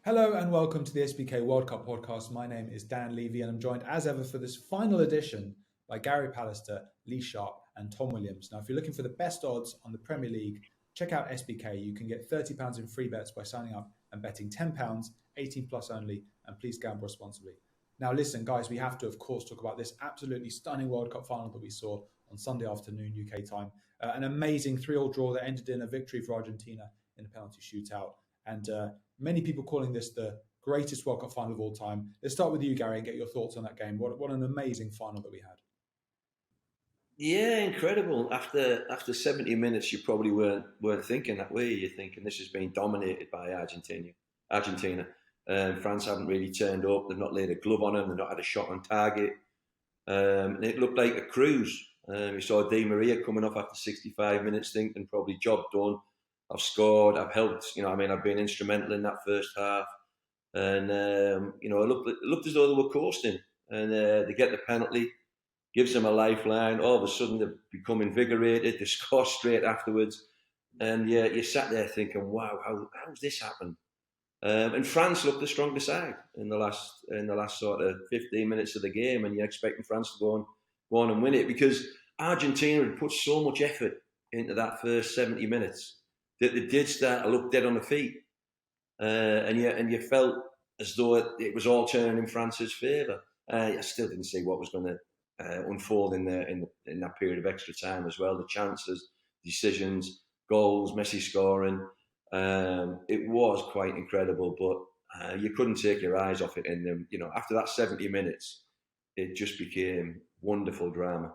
Hello and welcome to the SBK World Cup podcast. My name is Dan Levy and I'm joined as ever for this final edition by Gary Pallister, Lee Sharpe and Tom Williams. Now, if you're looking for the best odds on the Premier League, check out SBK. You can get £30 in free bets by signing up and betting £10, 18 plus only, and please gamble responsibly. Now, listen, guys, we have to, of course, talk about this absolutely stunning World Cup final that we saw on Sunday afternoon UK time. An amazing 3-3 draw that ended in a victory for Argentina in a penalty shootout. And many people calling this the greatest World Cup final of all time. Let's start with you, Gary, and get your thoughts on that game. What an amazing final that we had. Yeah, incredible. After 70 minutes, you probably weren't thinking that way. You're thinking this has been dominated by Argentina. France haven't really turned up. They've not laid a glove on them. They've not had a shot on target. And it looked like a cruise. You saw Di Maria coming off after 65 minutes thinking probably job done. I've scored, I've helped, I've been instrumental in that first half. And, it looked as though they were coasting. And they get the penalty, gives them a lifeline. All of a sudden, they become invigorated. They score straight afterwards. And you sat there thinking, wow, how's this happened? And France looked the stronger side in the last sort of 15 minutes of the game. And you're expecting France to go on and win it because Argentina had put so much effort into that first 70 minutes. That they did start to look dead on the feet, and you felt as though it was all turning in France's favour. I still didn't see what was going to unfold in that period of extra time as well. The chances, decisions, goals, Messi scoring. It was quite incredible, but you couldn't take your eyes off it. And after that 70 minutes, it just became wonderful drama.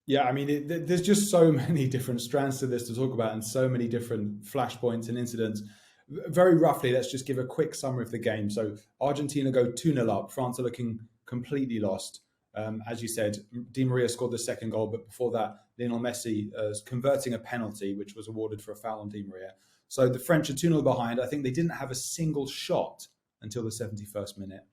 Yeah, I mean, there's just so many different strands to this to talk about and so many different flashpoints and incidents. Very roughly, let's just give a quick summary of the game. So Argentina go 2-0 up. France are looking completely lost. As you said, Di Maria scored the second goal, but before that, Lionel Messi is converting a penalty, which was awarded for a foul on Di Maria. So the French are 2-0 behind. I think they didn't have a single shot until the 71st minute.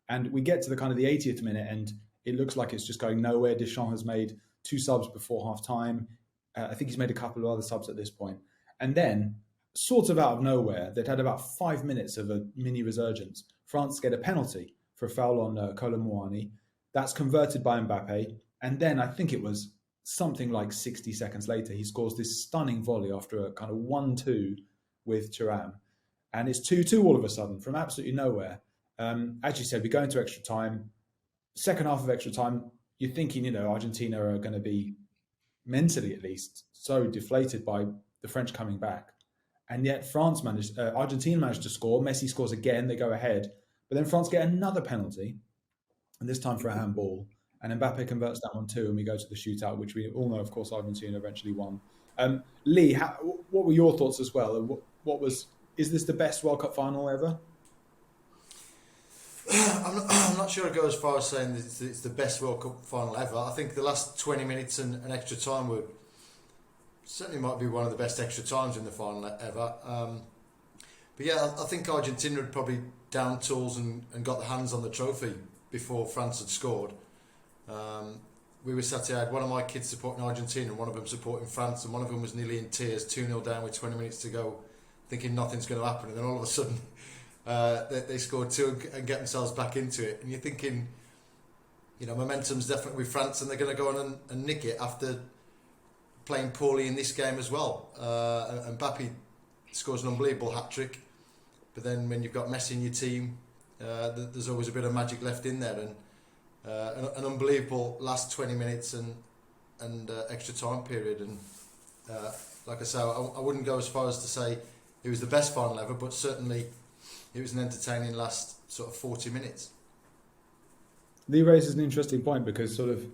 And we get to the 80th minute, and it looks like it's just going nowhere. Deschamps has made 2 subs before half-time. I think he's made a couple of other subs at this point. And then, sort of out of nowhere, they'd had about 5 minutes of a mini resurgence. France get a penalty for a foul on Kolo Muani. That's converted by Mbappe. And then I think it was something like 60 seconds later, he scores this stunning volley after a kind of 1-2 with Thuram. And it's 2-2 all of a sudden from absolutely nowhere. As you said, we go into extra time. Second half of extra time, you're thinking, Argentina are going to be, mentally at least, so deflated by the French coming back. And yet Argentina managed to score. Messi scores again, they go ahead. But then France get another penalty, and this time for a handball. And Mbappe converts that one too, and we go to the shootout, which we all know, of course, Argentina eventually won. Lee, what were your thoughts as well? And is this the best World Cup final ever? I'm not sure I'd go as far as saying that it's the best World Cup final ever. I think the last 20 minutes and extra time certainly might be one of the best extra times in the final ever. But yeah, I think Argentina had probably down tools and got their hands on the trophy before France had scored. We were sat here, I had one of my kids supporting Argentina and one of them supporting France, and one of them was nearly in tears, 2-0 down with 20 minutes to go, thinking nothing's going to happen. And then all of a sudden, they scored 2 and get themselves back into it. And you're thinking, momentum's definitely with France, and they're going to go on and nick it after playing poorly in this game as well. And Mbappe scores an unbelievable hat-trick. But then when you've got Messi in your team, there's always a bit of magic left in there. And an unbelievable last 20 minutes and extra time period. And like I say, I wouldn't go as far as to say it was the best final ever, but certainly it was an entertaining last sort of 40 minutes. Lee raises an interesting point because sort of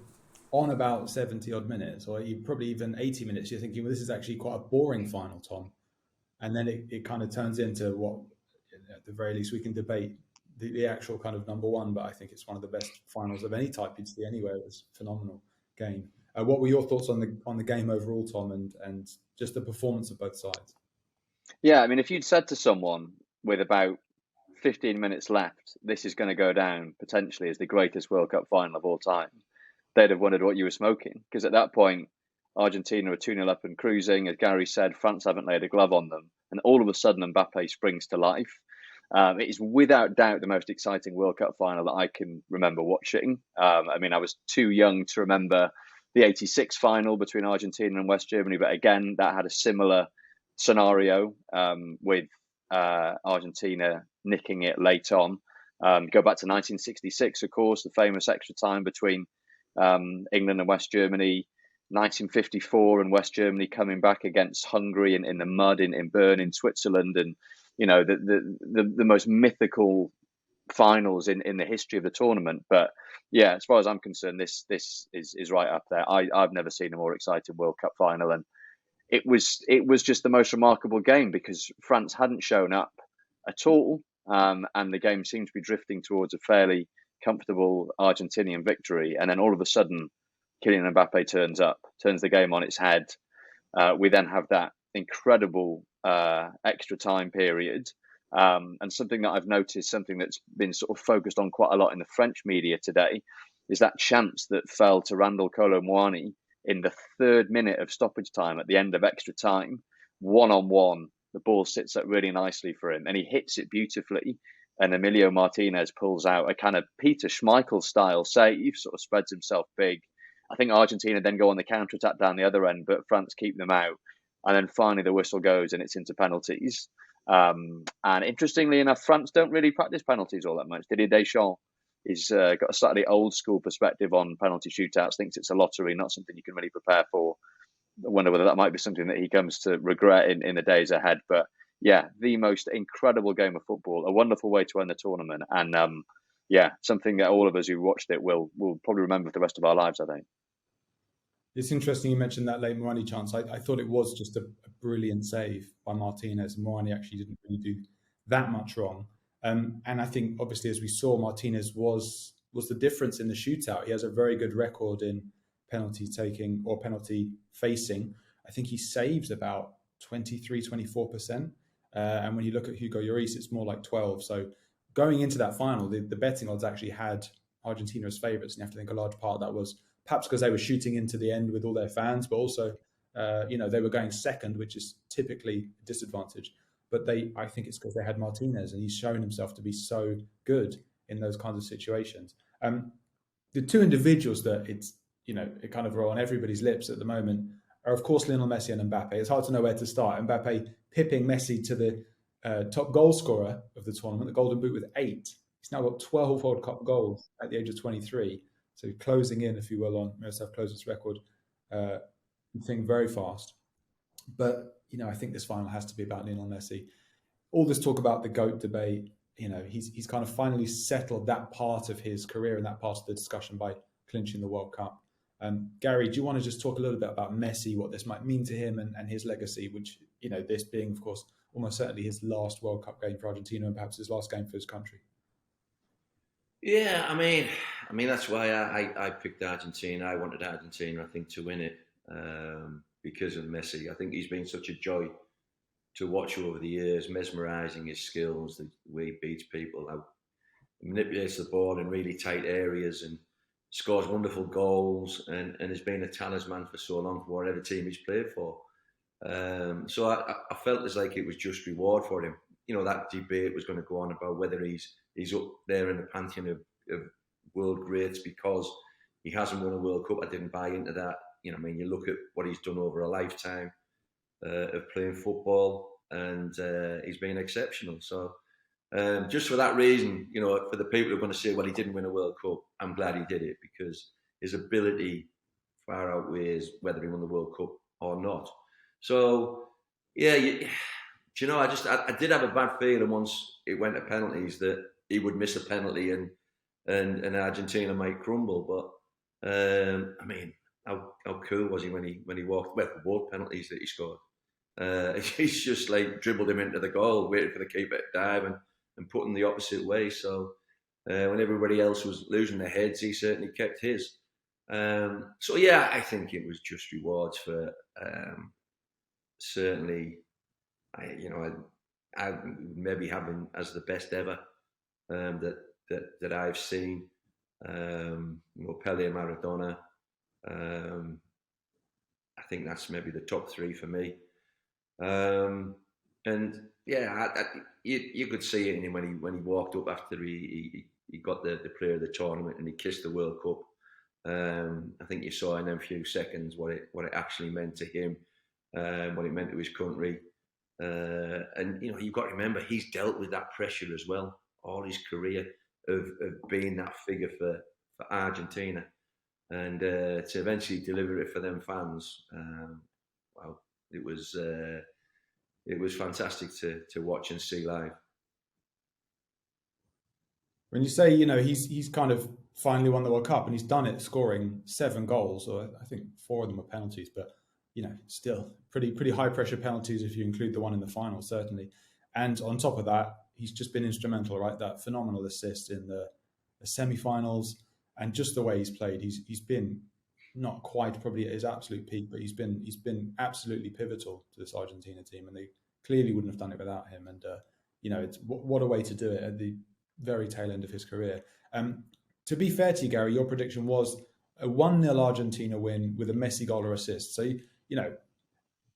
on about 70 odd minutes, or probably even 80 minutes, you're thinking, well, this is actually quite a boring final, Tom. And then it kind of turns into what, at the very least, we can debate the actual kind of number one, but I think it's one of the best finals of any type you'd see anywhere. It was a phenomenal game. What were your thoughts on the game overall, Tom, and just the performance of both sides? Yeah, I mean, if you'd said to someone with about 15 minutes left, this is going to go down potentially as the greatest World Cup final of all time, they'd have wondered what you were smoking. Because at that point, Argentina are 2-0 up and cruising. As Gary said, France haven't laid a glove on them. and all of a sudden Mbappe springs to life. It is without doubt the most exciting World Cup final that I can remember watching. I mean, I was too young to remember the '86 final between Argentina and West Germany, but again, that had a similar scenario with Argentina nicking it late on. Go back to 1966, of course, the famous extra time between England and West Germany. 1954 and West Germany coming back against Hungary in the mud in Bern in Switzerland, and the most mythical finals in the history of the tournament. But yeah, as far as I'm concerned, this is right up there. I've never seen a more exciting World Cup final, and it was just the most remarkable game because France hadn't shown up at all, and the game seemed to be drifting towards a fairly comfortable Argentinian victory, and then all of a sudden Kylian Mbappe turns the game on its head. We then have that incredible extra time period. And something that I've noticed, something that's been sort of focused on quite a lot in the French media today, is that chance that fell to Randall Kolo Muani in the 3rd minute of stoppage time at the end of extra time. 1-on-1, the ball sits up really nicely for him and he hits it beautifully. And Emilio Martinez pulls out a kind of Peter Schmeichel style save, sort of spreads himself big. I think Argentina then go on the counter-attack down the other end, but France keep them out. And then finally the whistle goes and it's into penalties. And interestingly enough, France don't really practice penalties all that much. Didier Deschamps has got a slightly old school perspective on penalty shootouts, thinks it's a lottery, not something you can really prepare for. I wonder whether that might be something that he comes to regret in the days ahead. But yeah, the most incredible game of football, a wonderful way to end the tournament. And yeah, something that all of us who watched it will probably remember for the rest of our lives, I think. It's interesting you mentioned that late Mourani chance. I thought it was just a brilliant save by Martinez. Mourani actually didn't really do that much wrong. And I think, obviously, as we saw, Martinez was the difference in the shootout. He has a very good record in penalty taking or penalty facing. I think he saves about 23, 24%. And when you look at Hugo Lloris, it's more like 12. So going into that final, the betting odds actually had Argentina as favourites. And you have to think a large part of that was perhaps because they were shooting into the end with all their fans, but also, they were going second, which is typically a disadvantage. But I think it's because they had Martinez, and he's shown himself to be so good in those kinds of situations. The two individuals that it kind of are on everybody's lips at the moment are, of course, Lionel Messi and Mbappe. It's hard to know where to start. Mbappe pipping Messi to the top goal scorer of the tournament, the Golden Boot, with 8. He's now got 12 World Cup goals at the age of 23. So closing in, if you will, on Miroslav Klose's record, thing very fast. But, I think this final has to be about Lionel Messi. All this talk about the GOAT debate, he's kind of finally settled that part of his career and that part of the discussion by clinching the World Cup. Gary, do you want to just talk a little bit about Messi, what this might mean to him and his legacy, which, this being, of course, almost certainly his last World Cup game for Argentina and perhaps his last game for his country? Yeah, I mean that's why I picked Argentina. I wanted Argentina, I think, to win it because of Messi. I think he's been such a joy to watch over the years, mesmerising his skills, the way he beats people, how he manipulates the ball in really tight areas and scores wonderful goals and has been a talisman for so long for whatever team he's played for. So I felt as like it was just reward for him. That debate was going to go on about whether he's up there in the pantheon of world greats because he hasn't won a World Cup. I didn't buy into that. You look at what he's done over a lifetime of playing football, and he's been exceptional. So just for that reason, for the people who are going to say, well, he didn't win a World Cup, I'm glad he did it because his ability far outweighs whether he won the World Cup or not. So, yeah, I did have a bad feeling once it went to penalties that he would miss a penalty and Argentina might crumble. But how cool was he when he walked? Well, for both penalties that he scored, he's just like dribbled him into the goal, waited for the keeper to dive and put him the opposite way. So when everybody else was losing their heads, he certainly kept his. So yeah, I think it was just rewards for certainly. I maybe have him as the best ever that I've seen. Pele and Maradona. I think that's maybe the top 3 for me. And yeah, you could see it in him when he walked up after he got the player of the tournament and he kissed the World Cup. I think you saw in them few seconds what it actually meant to him, what it meant to his country. And you've got to remember he's dealt with that pressure as well all his career of being that figure for Argentina, and to eventually deliver it for them fans. Well, it was fantastic to watch and see live. When you say, he's kind of finally won the World Cup and he's done it scoring 7 goals, or I think 4 of them were penalties, but still pretty high pressure penalties if you include the one in the final, certainly. And on top of that, he's just been instrumental, right? That phenomenal assist in the semi-finals, and just the way he's played, he's been not quite probably at his absolute peak, but he's been absolutely pivotal to this Argentina team, and they clearly wouldn't have done it without him. And it's what a way to do it at the very tail end of his career. To be fair to you, Gary, your prediction was a 1-0 Argentina win with a Messi goal or assist. So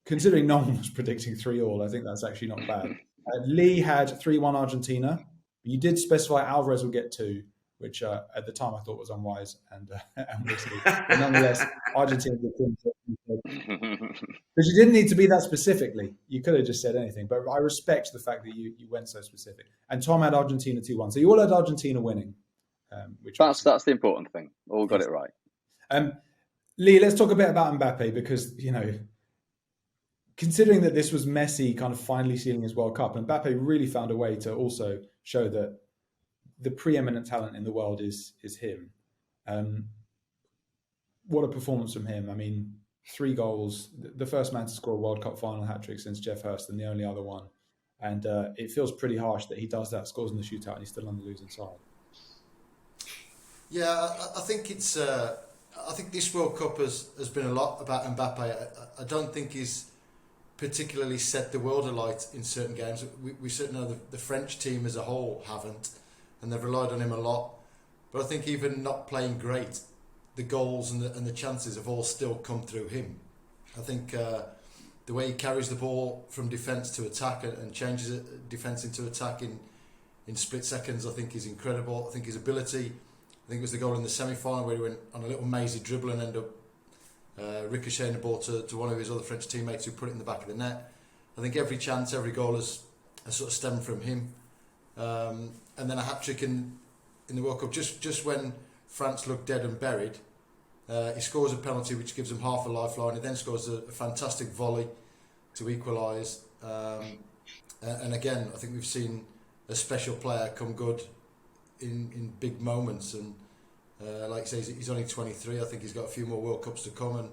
considering no one was predicting 3-3, I think that's actually not bad. Lee had 3-1 Argentina. You did specify Alvarez will get 2, which at the time I thought was unwise and risky. But nonetheless, Argentina did 2. Because you didn't need to be that specifically. You could have just said anything. But I respect the fact that you went so specific. And Tom had Argentina 2-1. So you all had Argentina winning. That's the important thing. All got it right. Lee, let's talk a bit about Mbappe, because considering that this was Messi kind of finally sealing his World Cup, Mbappe really found a way to also show that the preeminent talent in the world is him. What a performance from him. I mean, 3 goals, the first man to score a World Cup final hat-trick since Jeff Hurst, and the only other one. And it feels pretty harsh that he does that, scores in the shootout, and he's still on the losing side. Yeah, I think it's. I think this World Cup has been a lot about Mbappe. I don't think he's particularly set the world alight in certain games. We certainly know the French team as a whole haven't, and they've relied on him a lot. But I think even not playing great, the goals and the chances have all still come through him. I think the way he carries the ball from defence to attack and changes defence into attack in split seconds, I think is incredible. I think his ability, I think it was the goal in the semi-final where he went on a little mazy dribble and ended up ricocheting the ball to one of his other French teammates who put it in the back of the net. I think every chance, every goal has sort of stemmed from him. And then a hat-trick in the World Cup, just when France looked dead and buried, he scores a penalty which gives him half a lifeline. He then scores a fantastic volley to equalise. And again, I think we've seen a special player come good in big moments. And like I say, he's only 23. I think he's got a few more World Cups to come, and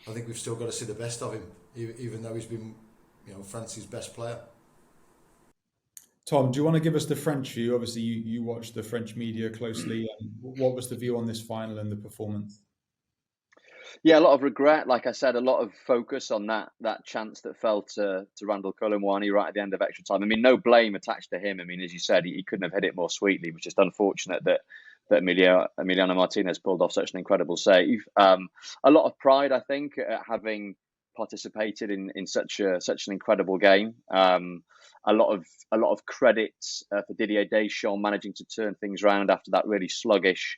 I think we've still got to see the best of him, even though he's been, France's best player. Tom, do you want to give us the French view? Obviously, you watch the French media closely. What was the view on this final and the performance? Yeah, a lot of regret. Like I said, a lot of focus on that chance that fell to Randall Colomwani right at the end of extra time. I mean, no blame attached to him. I mean, as you said, he couldn't have hit it more sweetly. It was just unfortunate that Emiliano Martinez pulled off such an incredible save. A lot of pride, I think, at having participated in such an incredible game. A lot of credit for Didier Deschamps managing to turn things around after that really sluggish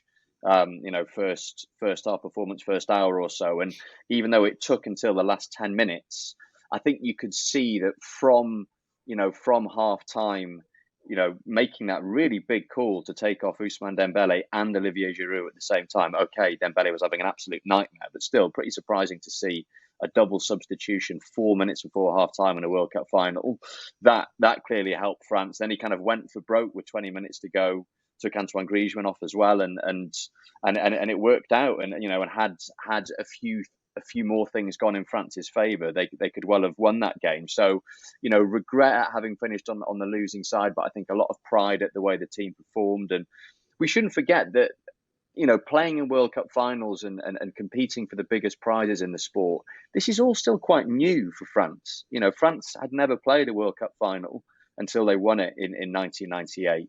first half performance, first hour or so. And even though it took until the last 10 minutes, I think you could see that from half time, making that really big call to take off Ousmane Dembele and Olivier Giroud at the same time. Okay, Dembele was having an absolute nightmare, but still pretty surprising to see a double substitution 4 minutes before half time in a World Cup final. That clearly helped France. Then he kind of went for broke with 20 minutes to go. Took Antoine Griezmann off as well, and it worked out. And and had a few more things gone in France's favour, they could well have won that game. So, regret at having finished on the losing side, but I think a lot of pride at the way the team performed. And we shouldn't forget that playing in World Cup finals and competing for the biggest prizes in the sport, this is all still quite new for France. France had never played a World Cup final until they won it in 1998.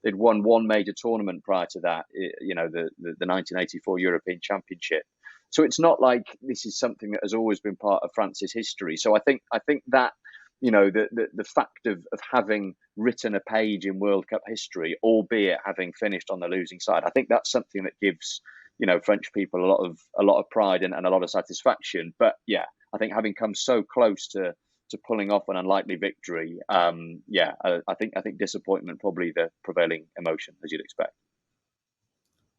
They'd won one major tournament prior to that, the 1984 European Championship. So it's not like this is something that has always been part of France's history. So I think that the fact of having written a page in World Cup history, albeit having finished on the losing side. I think that's something that gives French people a lot of pride and a lot of satisfaction. But yeah, I think having come so close to pulling off an unlikely victory, I think disappointment probably the prevailing emotion, as you'd expect.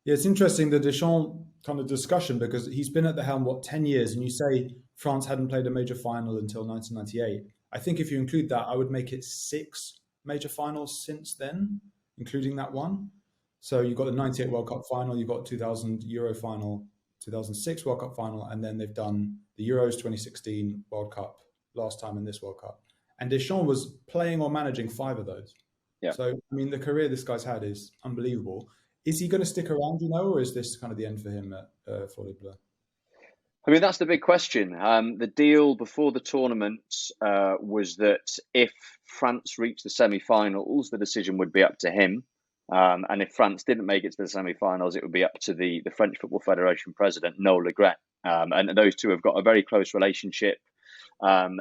Yeah, it's interesting, the Deschamps kind of discussion, because he's been at the helm, 10 years, and you say France hadn't played a major final until 1998. I think if you include that, I would make it 6 major finals since then, including that one. So you've got the 98 World Cup final, you've got 2000 Euro final, 2006 World Cup final, and then they've done the Euros 2016 World Cup, last time in this World Cup. And Deschamps was playing or managing 5 of those. Yeah. So, I mean, the career this guy's had is unbelievable. Is he going to stick around, or is this kind of the end for him at Folie Bleu? I mean, that's the big question. The deal before the tournament was that if France reached the semi-finals, the decision would be up to him. And if France didn't make it to the semi-finals, it would be up to the French Football Federation president, No Regret. And those two have got a very close relationship.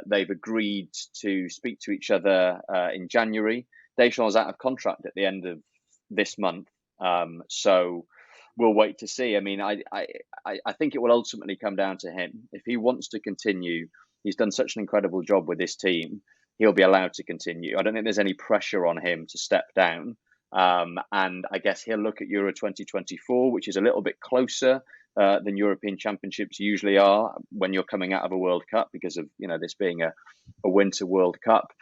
They've agreed to speak to each other in January. Deschamps is out of contract at the end of this month. So we'll wait to see. I mean, I think it will ultimately come down to him. If he wants to continue, he's done such an incredible job with this team, he'll be allowed to continue. I don't think there's any pressure on him to step down. And I guess he'll look at Euro 2024, which is a little bit closer than European Championships usually are when you're coming out of a World Cup, because of this being a Winter World Cup.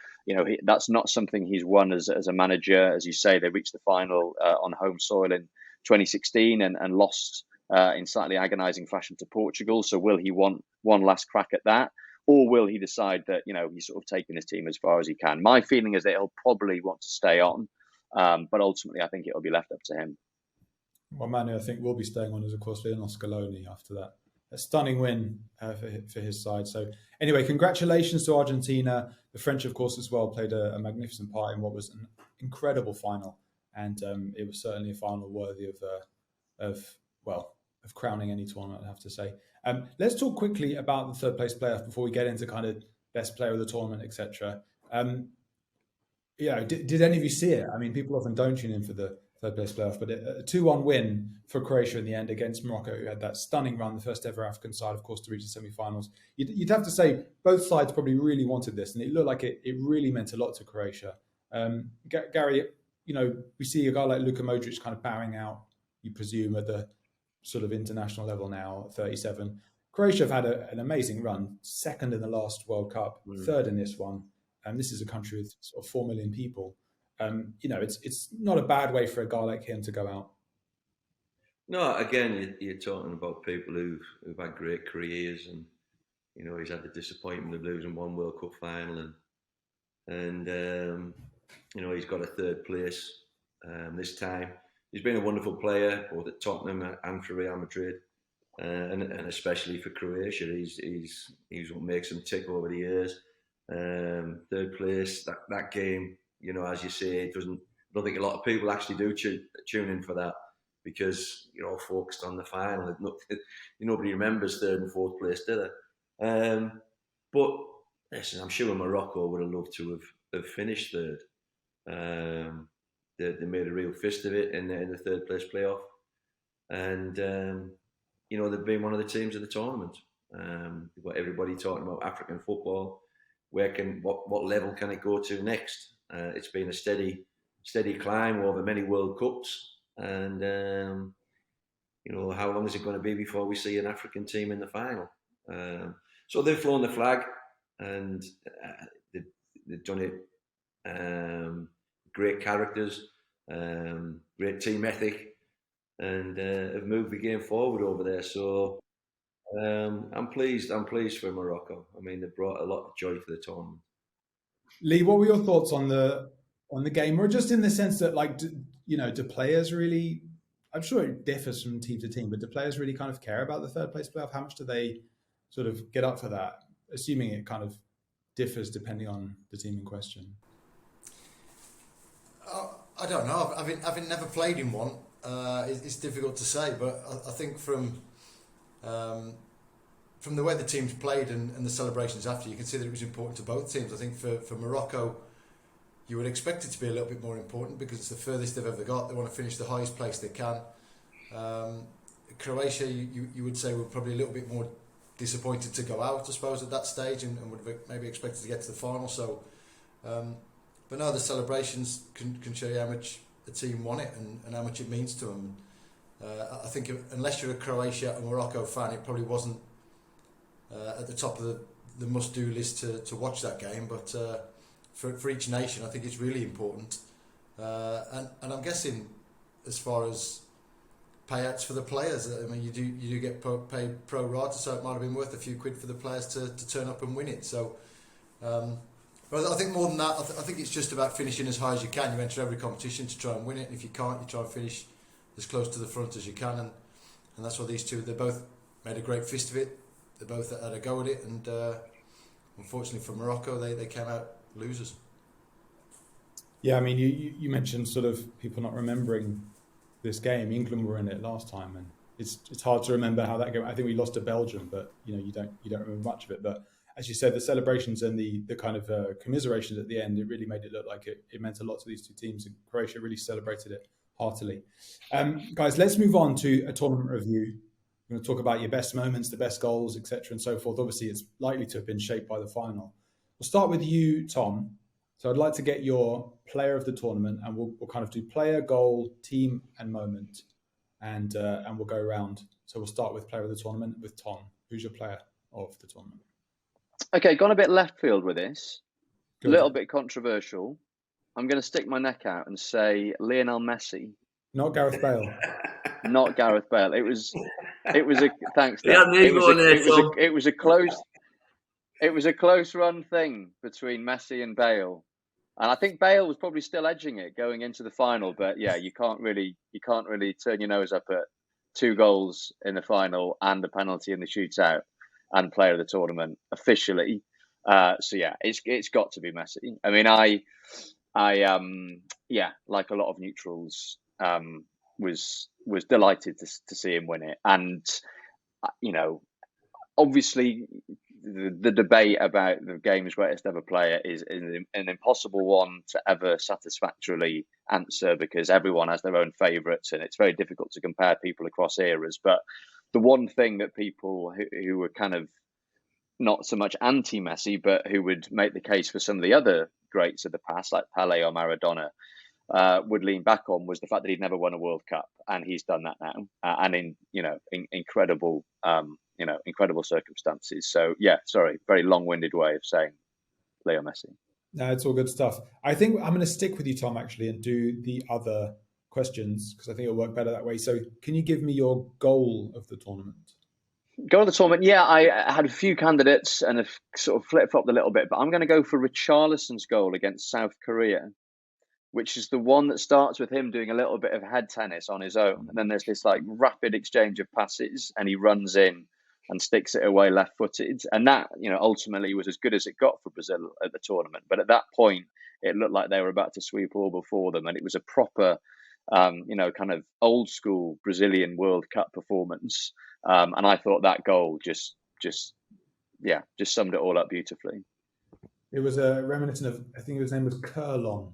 That's not something he's won as a manager. As you say, they reached the final on home soil in 2016 and lost in slightly agonising fashion to Portugal. So will he want one last crack at that? Or will he decide that, he's sort of taken his team as far as he can? My feeling is that he'll probably want to stay on. But ultimately, I think it'll be left up to him. Well, Manu, I think will be staying on is, of course, Lionel Scaloni after that. A stunning win for his side. So anyway, congratulations to Argentina. The French, of course, as well, played a magnificent part in what was an incredible final. And it was certainly a final worthy of crowning any tournament, I'd have to say. Let's talk quickly about the third place playoff before we get into kind of best player of the tournament, etc. Did any of you see it? I mean, people often don't tune in for the third place playoff, but a 2-1 win for Croatia in the end against Morocco, who had that stunning run, the first ever African side, of course, to reach the semi-finals. You'd have to say both sides probably really wanted this, and it looked like it really meant a lot to Croatia. Gary, we see a guy like Luka Modric kind of bowing out, you presume, at the sort of international level now, at 37. Croatia have had an amazing run, second in the last World Cup, third in this one. And this is a country with sort of 4 million people. It's not a bad way for a guy like him to go out. No, again, you're talking about people who've had great careers, and he's had the disappointment of losing one World Cup final, and he's got a third place this time. He's been a wonderful player both at Tottenham and for Real Madrid, and especially for Croatia. He's what makes him tick over the years. Third place, that game, as you say, I don't think a lot of people actually do tune in for that, because you're all focused on the final. Nobody remembers third and fourth place, do they? But listen, I'm sure Morocco would have loved to have finished third. They made a real fist of it in the third place playoff, and they've been one of the teams of the tournament. You've got everybody talking about African football. What level can it go to next? It's been a steady climb over many World Cups, and how long is it going to be before we see an African team in the final? So they've flown the flag, and they've done it. Great characters, great team ethic, and have moved the game forward over there. So. I'm pleased for Morocco. I mean, they brought a lot of joy to the tournament. Lee, what were your thoughts on the game, or just in the sense that, do players really? I'm sure it differs from team to team, but do players really kind of care about the third place playoff? How much do they sort of get up for that? Assuming it kind of differs depending on the team in question. I don't know. Having never played in one, it's difficult to say. But I think from from the way the teams played and the celebrations after, you can see that it was important to both teams. I think for Morocco, you would expect it to be a little bit more important because it's the furthest they've ever got. They want to finish the highest place they can. Croatia, you would say, were probably a little bit more disappointed to go out, I suppose, at that stage, and would have maybe expected to get to the final. So, but no, the celebrations can show you how much the team want it and how much it means to them. I think unless you're a Croatia and Morocco fan, it probably wasn't at the top of the must-do list to watch that game. But for each nation, I think it's really important. And I'm guessing, as far as payouts for the players, I mean, you do get paid pro rata, so it might have been worth a few quid for the players to turn up and win it. So, but I think more than that, I think it's just about finishing as high as you can. You enter every competition to try and win it, and if you can't, you try and finish as close to the front as you can, and that's what these two, they both made a great fist of it. They both had a go at it, and unfortunately for Morocco, they came out losers. Yeah, I mean, you mentioned sort of people not remembering this game. England were in it last time, and it's hard to remember how that game. I think we lost to Belgium, but you don't remember much of it. But as you said, the celebrations and the kind of commiserations at the end, it really made it look like it meant a lot to these two teams, and Croatia really celebrated it heartily. Guys, let's move on to a tournament review. We're going to talk about your best moments, the best goals, etc., and so forth. Obviously, it's likely to have been shaped by the final. We'll start with you, Tom. So I'd like to get your player of the tournament, and we'll kind of do player, goal, team, and moment, and we'll go around. So we'll start with player of the tournament with Tom. Who's your player of the tournament? Okay, gone a bit left field with this. Good. A little bit controversial. I'm going to stick my neck out and say Lionel Messi. Not Gareth Bale. Not Gareth Bale. It was a thanks. Yeah, it was a close run thing between Messi and Bale. And I think Bale was probably still edging it going into the final, but yeah, you can't really turn your nose up at 2 goals in the final and a penalty in the shootout and player of the tournament officially. So yeah, it's got to be Messi. I mean, I like a lot of neutrals, was delighted to see him win it, and obviously the debate about the game's greatest ever player is an impossible one to ever satisfactorily answer because everyone has their own favourites and it's very difficult to compare people across eras. But the one thing that people who were kind of not so much anti-Messi, but who would make the case for some of the other greats of the past, like Pele or Maradona, would lean back on was the fact that he'd never won a World Cup, and he's done that now, and in incredible circumstances. So yeah, sorry, very long-winded way of saying Leo Messi. No, it's all good stuff. I think I'm going to stick with you, Tom, actually, and do the other questions because I think it'll work better that way. So can you give me your goal of the tournament? Goal of the tournament, yeah, I had a few candidates and have sort of flip-flopped a little bit, but I'm going to go for Richarlison's goal against South Korea, which is the one that starts with him doing a little bit of head tennis on his own. And then there's this like rapid exchange of passes and he runs in and sticks it away left-footed. And that, ultimately was as good as it got for Brazil at the tournament. But at that point, it looked like they were about to sweep all before them. And it was a proper, kind of old school Brazilian World Cup performance. And I thought that goal just summed it all up beautifully. It was a reminiscent of, I think his name was Kurlon.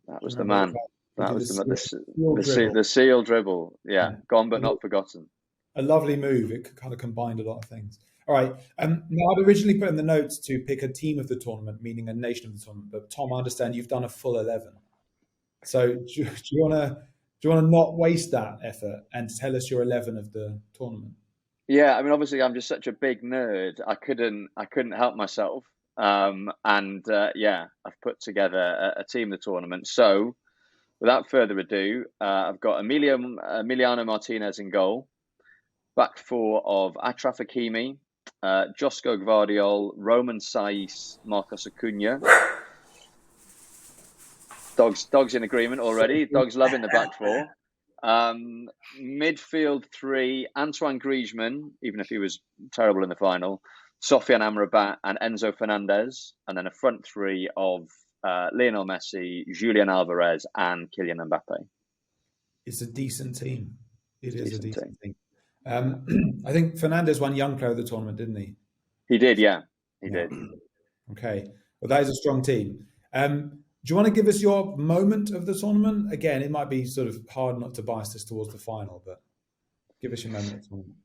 That was the man. That was the seal dribble. Yeah, gone but not forgotten. A lovely move. It kind of combined a lot of things. All right. Now, I'd originally put in the notes to pick a team of the tournament, meaning a nation of the tournament. But Tom, I understand you've done a full 11. So do you want to not waste that effort and tell us your 11 of the tournament? Yeah, I mean, obviously, I'm just such a big nerd. I couldn't help myself. I've put together a team of the tournament. So, without further ado, I've got Emiliano Martinez in goal, back four of Achraf Hakimi, Josko Gvardiol, Roman Saiz, Marcos Acuna. Dogs in agreement already. Dogs loving the back four. Midfield three, Antoine Griezmann, even if he was terrible in the final, Sofiane Amrabat and Enzo Fernandez, and then a front three of Lionel Messi, Julian Alvarez, and Kylian Mbappe. It's a decent team. It is a decent team. I think Fernandez won Young Player of the Tournament, didn't he? He did, yeah. He Yeah. did. Okay. Well, that is a strong team. Do you want to give us your moment of the tournament? Again, it might be sort of hard not to bias this towards the final, but give us your moment of the tournament.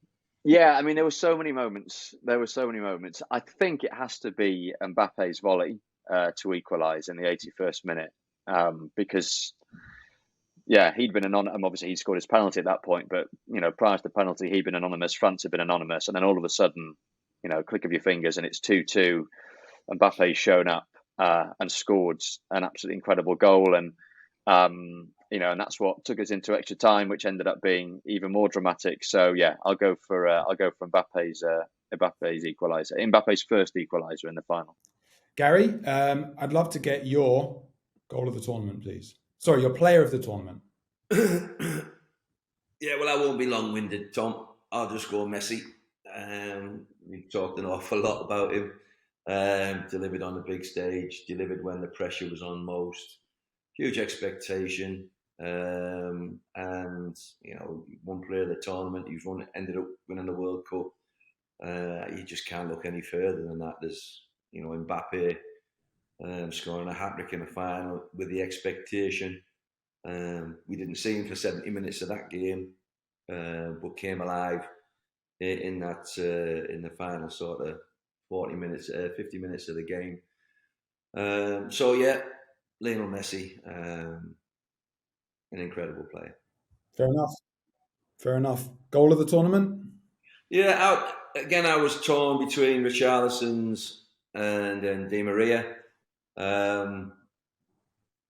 Yeah, I mean, there were so many moments. I think it has to be Mbappe's volley to equalise in the 81st minute, because, yeah, he'd been anonymous. Obviously, he'd scored his penalty at that point, but, prior to the penalty, he'd been anonymous. France had been anonymous. And then all of a sudden, click of your fingers and it's 2-2. Mbappe's shown up and scored an absolutely incredible goal. And, and that's what took us into extra time, which ended up being even more dramatic. So, yeah, I'll go for Mbappe's equaliser, Mbappe's first equaliser in the final. Gary, I'd love to get your goal of the tournament, please. Sorry, your player of the tournament. Yeah, well, I won't be long-winded, Tom. I'll just go Messi. We've talked an awful lot about him. Delivered on the big stage, delivered when the pressure was on most. Huge expectation. And, one player of the tournament, ended up winning the World Cup. You just can't look any further than that. There's, Mbappe scoring a hat-trick in the final with the expectation. We didn't see him for 70 minutes of that game, but came alive in the final sort of 50 minutes of the game. So yeah, Lionel Messi, an incredible player. Fair enough. Goal of the tournament? Yeah, I was torn between Richarlison's and Di Maria.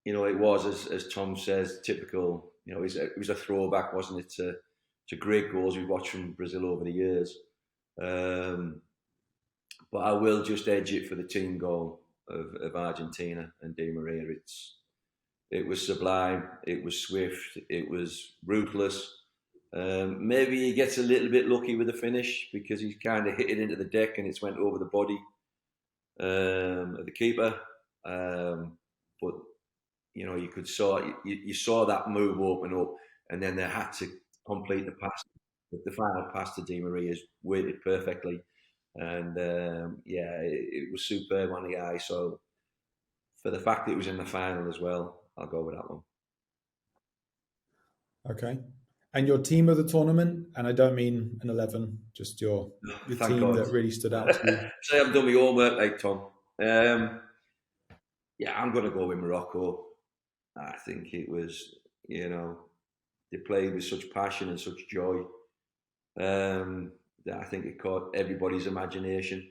It was, as Tom says, typical. It was a throwback, wasn't it, to great goals we've watched from Brazil over the years. But I will just edge it for the team goal of Argentina and Di Maria. It was sublime. It was swift. It was ruthless. Maybe he gets a little bit lucky with the finish because he's kind of hit it into the deck and it's went over the body of the keeper. But you saw that move open up, and then they had to complete the pass. The final pass to Di Maria is weighted perfectly. And it was superb on the eye. So for the fact that it was in the final as well, I'll go with that one. Okay. And your team of the tournament, and I don't mean an 11, just your team God. That really stood out to you. Say I've done my homework, like Tom. I'm going to go with Morocco. I think it was, they played with such passion and such joy. I think it caught everybody's imagination.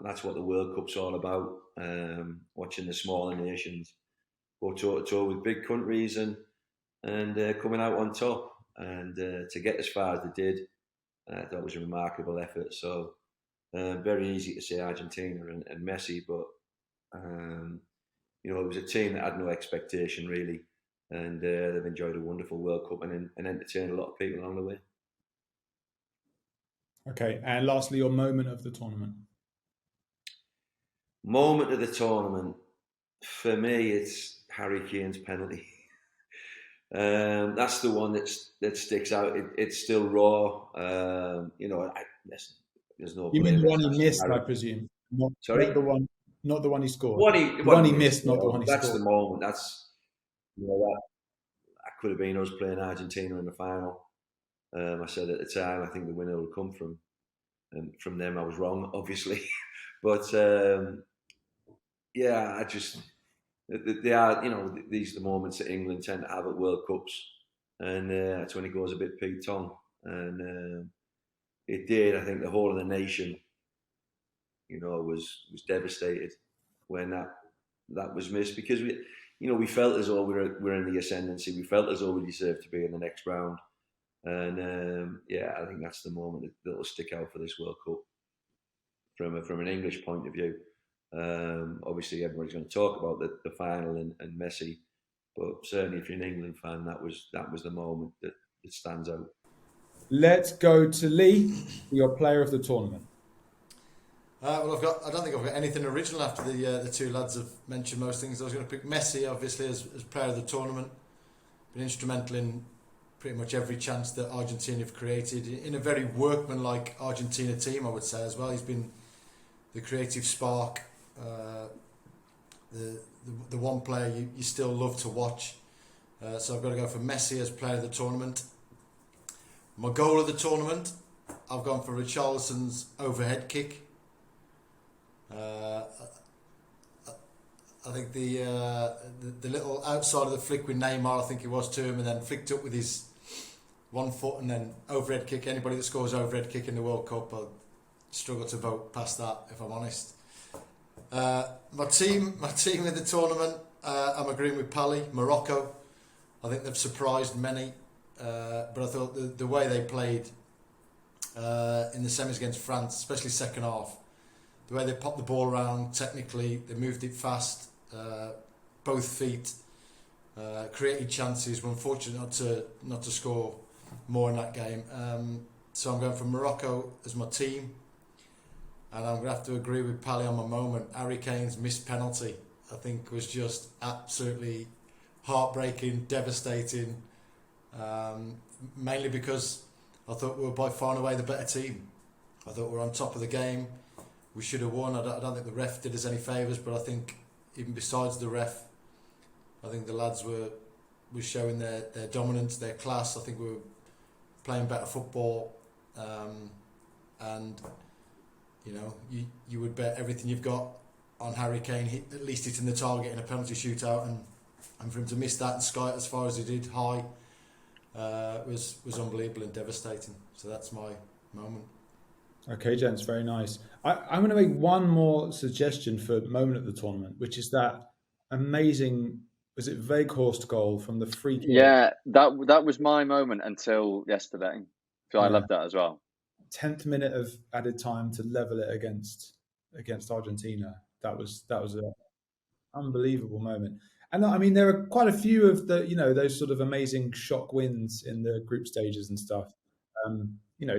That's what the World Cup's all about, watching the smaller nations go toe-to-toe with big countries and coming out on top. And to get as far as they did, that was a remarkable effort. So very easy to say Argentina and Messi, but it was a team that had no expectation really, and they've enjoyed a wonderful World Cup and entertained a lot of people along the way. Okay, and lastly, your moment of the tournament. Moment of the tournament, for me, it's Harry Kane's penalty. That's the one that sticks out. It's still raw. Listen, there's no. You mean the one he missed, I presume? Sorry, not the one he scored. The one he missed, not the one he scored. That's the moment. That's that could have been us playing Argentina in the final. I said at the time, I think the winner will come from them. I was wrong, obviously, but I just they are, these are the moments that England tend to have at World Cups, and that's when it goes a bit Pete Tong, and it did. I think the whole of the nation, was devastated when that was missed because we felt as though we're in the ascendancy. We felt as though we deserved to be in the next round. And I think that's the moment that will stick out for this World Cup from an English point of view. Obviously, everybody's going to talk about the final and Messi, but certainly if you're an England fan, that was the moment that stands out. Let's go to Lee, your player of the tournament. I don't think I've got anything original after the two lads have mentioned most things. I was going to pick Messi, obviously, as player of the tournament. Been instrumental in pretty much every chance that Argentina have created in a very workmanlike Argentina team, I would say as well. He's been the creative spark, the one player you still love to watch. So I've got to go for Messi as player of the tournament. My goal of the tournament, I've gone for Richarlison's overhead kick. I think the little outside of the flick with Neymar, I think it was to him, and then flicked up with his one foot and then overhead kick. Anybody that scores overhead kick in the World Cup, I'll struggle to vote past that, if I'm honest. My team in the tournament, I'm agreeing with Pally, Morocco. I think they've surprised many, but I thought the way they played in the semis against France, especially second half, the way they popped the ball around technically, they moved it fast, both feet, created chances. We're unfortunate not to score more in that game. So I'm going for Morocco as my team, and I'm going to have to agree with Pally on my moment. Harry Kane's missed penalty, I think, was just absolutely heartbreaking, devastating, mainly because I thought we were by far and away the better team. I thought we were on top of the game. We should have won. I don't think the ref did us any favours, but I think even besides the ref, I think the lads were showing their dominance, their class. I think we were playing better football, and you know, you would bet everything you've got on Harry Kane at least hitting the target in a penalty shootout, and for him to miss that and sky it as far as he did high was unbelievable and devastating. So that's my moment. Okay, gents, very nice. I'm going to make one more suggestion for moment of the tournament, which is that amazing, was it Weghorst goal from the free kick? Yeah, that was my moment until yesterday. So I loved that as well. 10th minute of added time to level it against Argentina. That was an unbelievable moment. And I mean, there are quite a few of the, you know, those sort of amazing shock wins in the group stages and stuff. You know,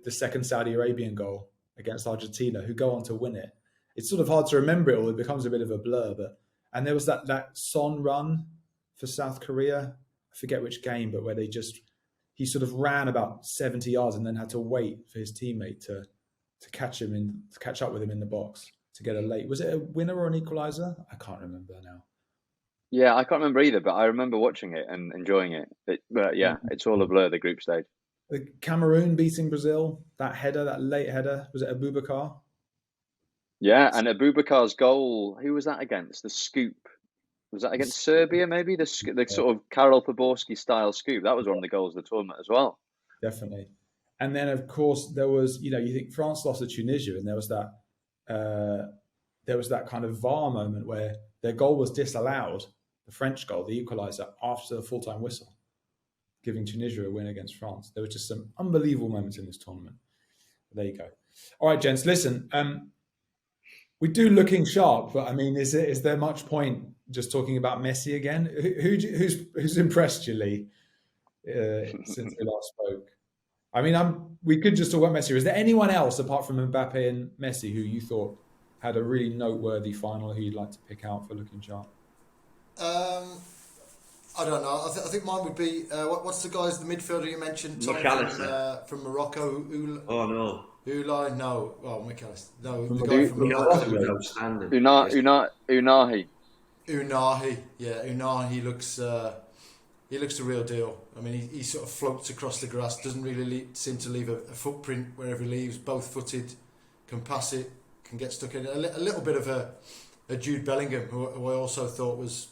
the second Saudi Arabian goal against Argentina, who go on to win it. It's sort of hard to remember it all. It becomes a bit of a blur. And there was that Son run for South Korea. I forget which game, but where he sort of ran about 70 yards and then had to wait for his teammate to catch up with him in the box to get a late. Was it a winner or an equaliser? I can't remember now. Yeah, I can't remember either, but I remember watching it and enjoying it. But yeah, it's all a blur, the group stage. The Cameroon beating Brazil, that header, that late header, was it Abubakar? Yeah, and Abubakar's goal, who was that against? The scoop. Was that against Serbia, maybe? The sort of Karol Poborski style scoop. That was one of the goals of the tournament as well. Definitely. And then, of course, there was, you know, you think France lost to Tunisia, and there was that kind of VAR moment where their goal was disallowed, the French goal, the equaliser, after the full-time whistle, giving Tunisia a win against France. There were just some unbelievable moments in this tournament. There you go. All right, gents, listen, we do looking sharp, but I mean, is there much point just talking about Messi again? Who's impressed you, Lee, since we last spoke? I mean, we could just talk about Messi. Is there anyone else apart from Mbappe and Messi who you thought had a really noteworthy final who you'd like to pick out for looking sharp? I don't know. I think mine would be what's the guy's the midfielder you mentioned? From Morocco. Oh no. Ulai, no. Oh, McAllister. No, From the guy from Morocco. Was outstanding. Unahi. Unahi, yeah, Unahi looks the real deal. I mean, he sort of floats across the grass, doesn't really seem to leave a footprint wherever he leaves. Both-footed, can pass it, can get stuck in. A little bit of a Jude Bellingham, who I also thought was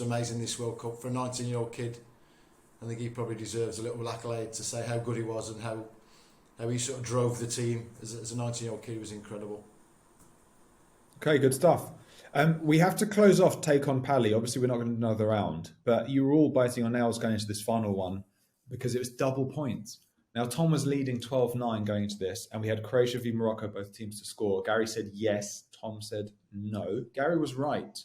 amazing this World Cup for a 19-year-old kid. I think he probably deserves a little accolade to say how good he was and how he sort of drove the team as a 19-year-old kid. He was incredible. Okay, good stuff. We have to close off Take on Pally. Obviously, we're not going to do another round, but you were all biting your nails going into this final one because it was double points. Now, Tom was leading 12-9 going into this, and we had Croatia v Morocco, both teams to score. Gary said yes. Tom said no. Gary was right.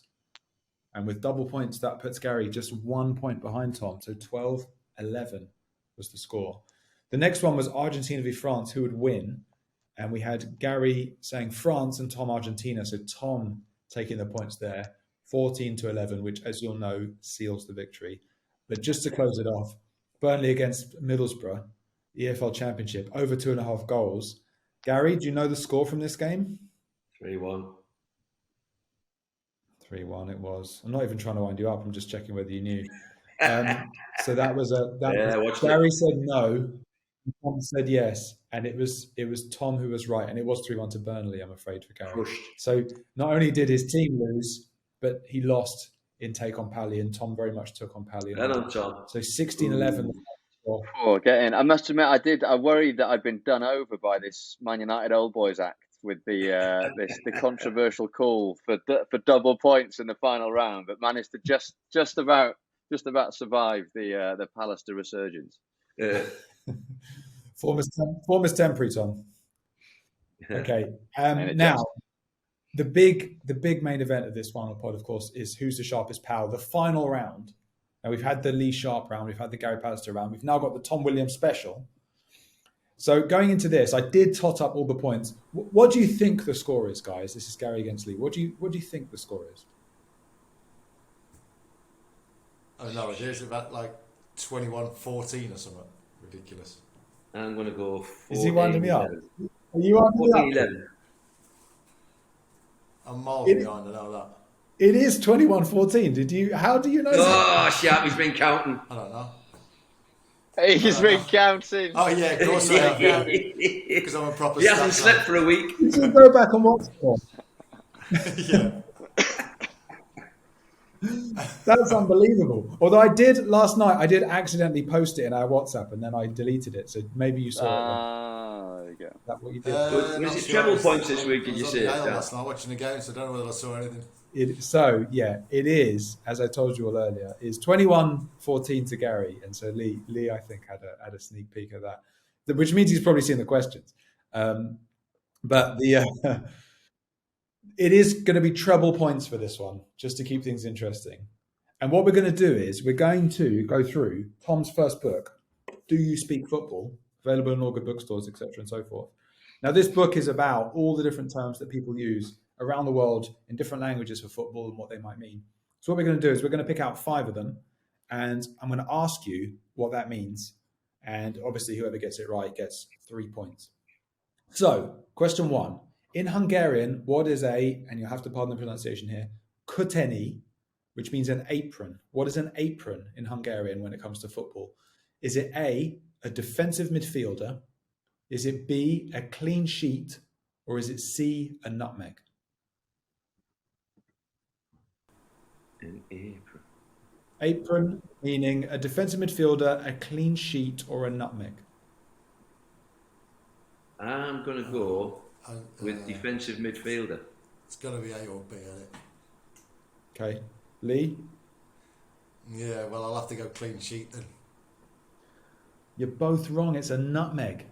And with double points, that puts Gary just 1 point behind Tom. So 12-11 was the score. The next one was Argentina v France, who would win. And we had Gary saying France and Tom Argentina. So Tom taking the points there, 14-11, which, as you'll know, seals the victory. But just to close it off, Burnley against Middlesbrough, EFL Championship, over 2.5 goals. Gary, do you know the score from this game? 3-1. 3-1 it was. I'm not even trying to wind you up. I'm just checking whether you knew. So that was Gary said no, Tom said yes, and it was Tom who was right, and it was 3-1 to Burnley, I'm afraid, for Gary. Crushed. So not only did his team lose, but he lost in take on Pally, and Tom very much took on Pally. Well done, Tom. So 16-11. Oh, get in. I must admit, I worried that I'd been done over by this Man United Old Boys Act with the the controversial call for double points in the final round, but managed to just about survive the Pallister resurgence. Form is temporary, Tom. Okay. Now, the big main event of this final pod, of course, is who's the sharpest pal. The final round. Now, we've had the Lee Sharpe round, we've had the Gary Pallister round, we've now got the Tom Williams special. So going into this, I did tot up all the points. What do you think the score is, guys? This is Gary against Lee. What do you think the score is? I don't know. It's about like 21-14 or something ridiculous. I'm going to go 14. Is he winding me up? Are you winding me up? I'm miles behind, I know that. It is 21-14. How do you know that? Oh, Sharpie's been counting. I don't know. He's been counting. Oh, yeah, of course I have, yeah. Because I'm a proper He hasn't slept for a week. You can go back and watch it. Yeah. That's unbelievable. Although last night, I did accidentally post it in our WhatsApp and then I deleted it. So maybe you saw it. There you go. That's what you did. Was it treble points this week? Did you see it? Last night watching the game, so I don't know whether I saw anything. It is, as I told you all earlier, is 21-14 to Gary. And so Lee, I think, had a sneak peek at that, which means he's probably seen the questions. But it is going to be treble points for this one, just to keep things interesting. And what we're going to do is we're going to go through Tom's first book, Do You Speak Football? Available in all good bookstores, etc. and so forth. Now, this book is about all the different terms that people use around the world in different languages for football and what they might mean. So what we're going to do is we're going to pick out 5 of them, and I'm going to ask you what that means. And obviously, whoever gets it right gets 3 points. So, question 1. In Hungarian, what is and you'll have to pardon the pronunciation here, kuteni, which means an apron. What is an apron in Hungarian when it comes to football? Is it A, a defensive midfielder? Is it B, a clean sheet? Or is it C, a nutmeg? An apron. Apron meaning a defensive midfielder, a clean sheet, or a nutmeg. I'm going to go with defensive midfielder. It's got to be A or B, isn't it? Okay. Lee? Yeah, well, I'll have to go clean sheet then. You're both wrong. It's a nutmeg.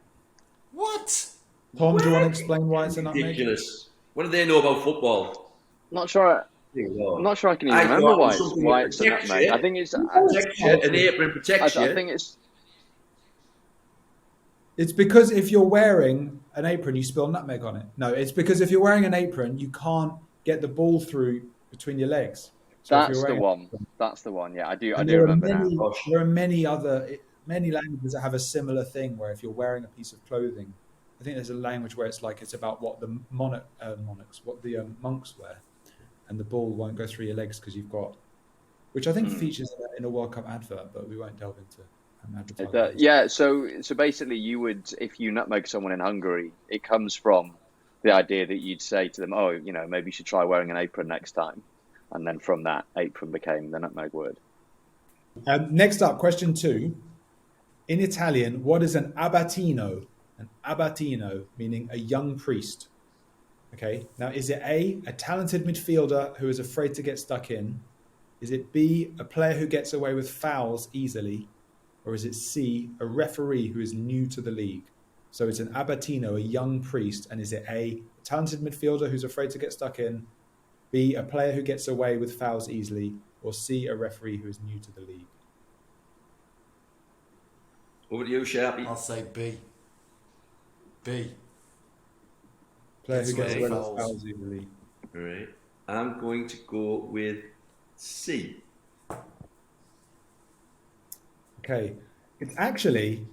What? Tom, do you want to explain why it's a nutmeg? Ridiculous. What do they know about football? Not sure. I'm not sure I can even remember why it's a nutmeg. I think it's an apron protects you. I think it's because if you're wearing an apron, you spill nutmeg on it. No, it's because if you're wearing an apron, you can't get the ball through between your legs. So that's the one. That's the one. Yeah, I do remember now. There are many languages that have a similar thing where if you're wearing a piece of clothing, I think there's a language where it's about what the monks wear, and the ball won't go through your legs because you've got, which I think features in a World Cup advert, but we won't delve into advertising. Yeah, so basically you would, if you nutmeg someone in Hungary, it comes from the idea that you'd say to them, oh, maybe you should try wearing an apron next time. And then from that, apron became the nutmeg word. Next up, question 2. In Italian, what is an abatino? An abatino, meaning a young priest. Okay, now is it A, a talented midfielder who is afraid to get stuck in? Is it B, a player who gets away with fouls easily? Or is it C, a referee who is new to the league? So it's an abatino, a young priest. And is it A, a talented midfielder who's afraid to get stuck in? B, a player who gets away with fouls easily? Or C, a referee who is new to the league? Over to you, Sharpie. I'll say B. B. Player who gets away with fouls easily. All right. I'm going to go with C. Okay. It's actually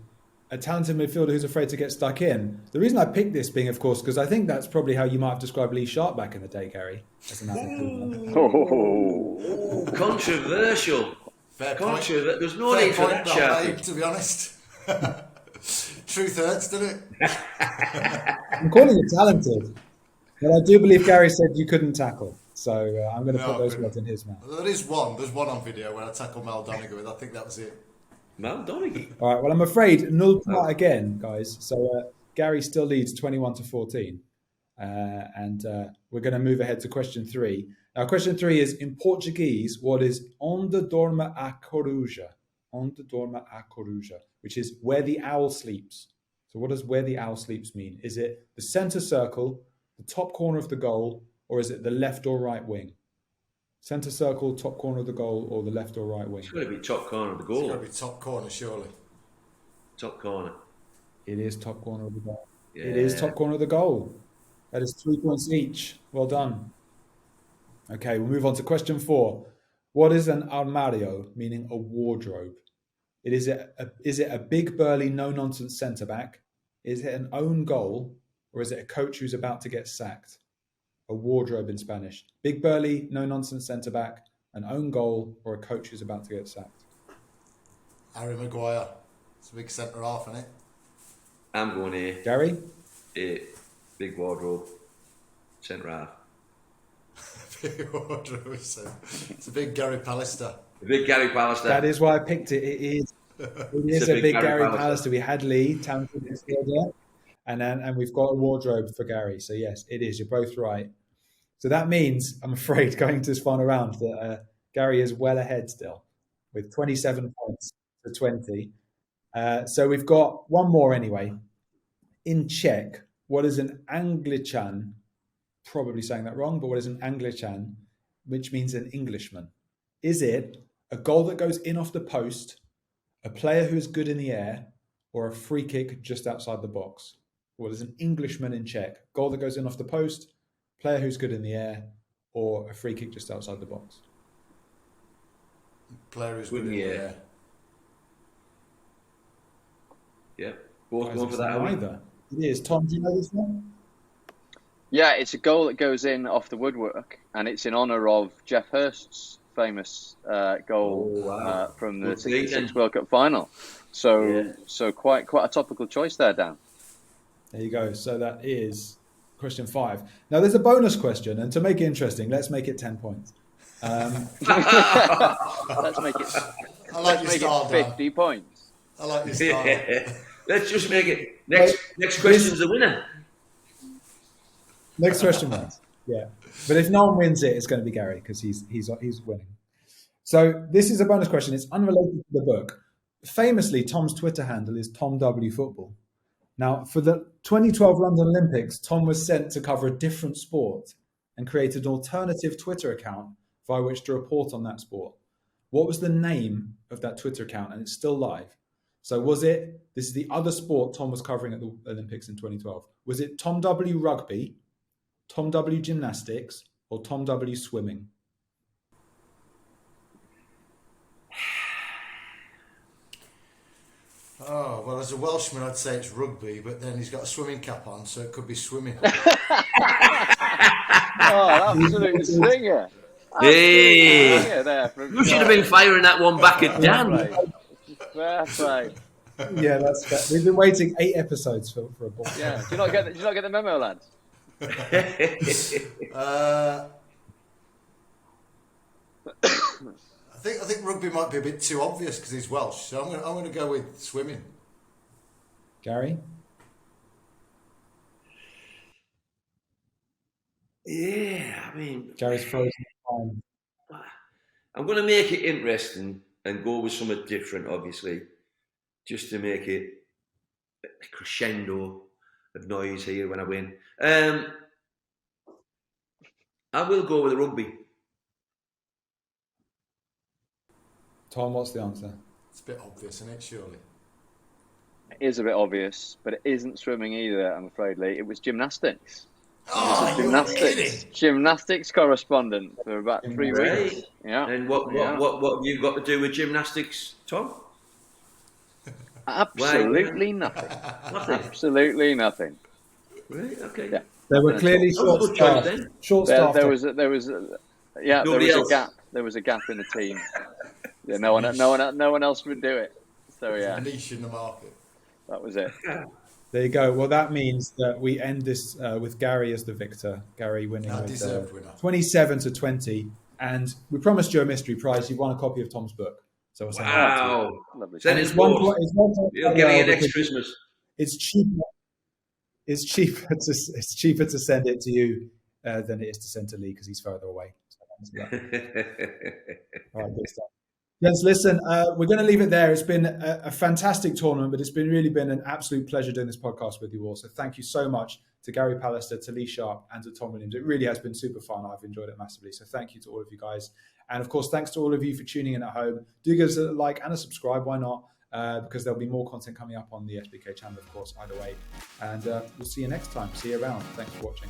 a talented midfielder who's afraid to get stuck in. The reason I picked this being, of course, because I think that's probably how you might have described Lee Sharpe back in the day, Gary. As an attitude. Oh. Controversial. Fair point. There's no Fair need for point, that, Sharpie. mate, to be honest. Truth hurts, doesn't it? I'm calling it talented, but I do believe Gary said you couldn't tackle. So I'm going to put those words in his mouth. There's one on video where I tackled Mal Donegal with. I think that was it. Mal Donegal. All right, well, I'm afraid null point again, guys. So Gary still leads 21-14. And we're going to move ahead to question 3. Now, question 3 is, in Portuguese, what is onde dorme a coruja? Onde dorme a coruja, which is where the owl sleeps. So what does where the owl sleeps mean? Is it the centre circle, the top corner of the goal, or is it the left or right wing? Centre circle, top corner of the goal, or the left or right wing? It's got to be top corner of the goal. It's got to be top corner, surely. Top corner. It is top corner of the goal. Yeah. It is top corner of the goal. That is 3 points each. Well done. Okay, we'll move on to question 4. What is an armario, meaning a wardrobe? Is it a big, burly, no-nonsense centre-back? Is it an own goal? Or is it a coach who's about to get sacked? A wardrobe in Spanish. Big, burly, no-nonsense centre-back, an own goal, or a coach who's about to get sacked? Harry Maguire. It's a big centre half, isn't it? I'm going here. Gary? Big wardrobe. Centre half. Big wardrobe. It's a big Gary Pallister. The big Gary Pallister. That is why I picked it. It is a big Gary Pallister. We had Lee, talented midfielder, and we've got a wardrobe for Gary. So yes, it is. You're both right. So that means, I'm afraid, going to this final round, that Gary is well ahead still, with 27 points to 20. So we've got one more anyway. In Czech, what is an Anglichan? Probably saying that wrong, but what is an Anglichan, which means an Englishman? Is it a goal that goes in off the post, a player who is good in the air, or a free kick just outside the box? What is an Englishman in Czech? Goal that goes in off the post, player who's good in the air, or a free kick just outside the box? Player who's good in the air. Yeah, both going for that. Either. It is. Tom, do you know this one? Yeah, it's a goal that goes in off the woodwork, and it's in honour of Jeff Hurst's famous goal from the '66 World Cup final. So quite a topical choice there, Dan. There you go. So that is question 5. Now there's a bonus question, and to make it interesting, let's make it 10 points. Let's make it. I like your style, 50 points. I like your style. Let's just make it. Next question's the winner. Next question wins. Yeah, but if no one wins it, it's going to be Gary because he's winning. So this is a bonus question. It's unrelated to the book. Famously, Tom's Twitter handle is Tom W Football. Now, for the 2012 London Olympics, Tom was sent to cover a different sport and created an alternative Twitter account via which to report on that sport. What was the name of that Twitter account? And it's still live. So this is the other sport Tom was covering at the Olympics in 2012. Was it Tom W Rugby, Tom W Gymnastics, or Tom W Swimming? Oh, well, as a Welshman, I'd say it's rugby, but then he's got a swimming cap on, so it could be swimming. Absolute stinger. Hey! There You should have been firing that one back at Dan. Fair play. Yeah, that's fair. We've been waiting 8 episodes for a ball. Yeah. Do you not get the memo, lads? I think rugby might be a bit too obvious because he's Welsh, so I'm going to go with swimming. Gary? Yeah, I mean, Gary's frozen time. I'm going to make it interesting and go with something different, obviously, just to make it a crescendo of noise here when I win. I will go with rugby. Tom, what's the answer? It's a bit obvious, isn't it, surely? It is a bit obvious, but it isn't swimming either, I'm afraid, Lee. It was gymnastics. Gymnastics correspondent for about 3 weeks. Yeah. And what have you got to do with gymnastics, Tom? Absolutely nothing. Nothing. Absolutely nothing. Right. Okay. Yeah. They were clearly That was a good choice then. short-staffed. There was a gap. There was a gap in the team. Yeah, no one else would do it. So There's yeah, a niche in the market. that was it. There you go. Well, that means that we end this with Gary as the victor. Gary winning with Deserved winner. 27-20. And we promised you a mystery prize. You've won a copy of Tom's book. So we'll send that to you. Wow. Lovely. Send It's it one. forth. It's one You'll get it next Christmas. It's cheaper. It's cheaper to send it to you than it is to send to Lee because he's further away. So all right, good stuff. Gents, listen, we're going to leave it there. It's been a fantastic tournament, but it's really been an absolute pleasure doing this podcast with you all. So thank you so much to Gary Pallister, to Lee Sharpe, and to Tom Williams. It really has been super fun. I've enjoyed it massively. So thank you to all of you guys. And of course, thanks to all of you for tuning in at home. Do give us a like and a subscribe. Why not? Because there'll be more content coming up on the SBK channel, of course, either way. And we'll see you next time. See you around. Thanks for watching.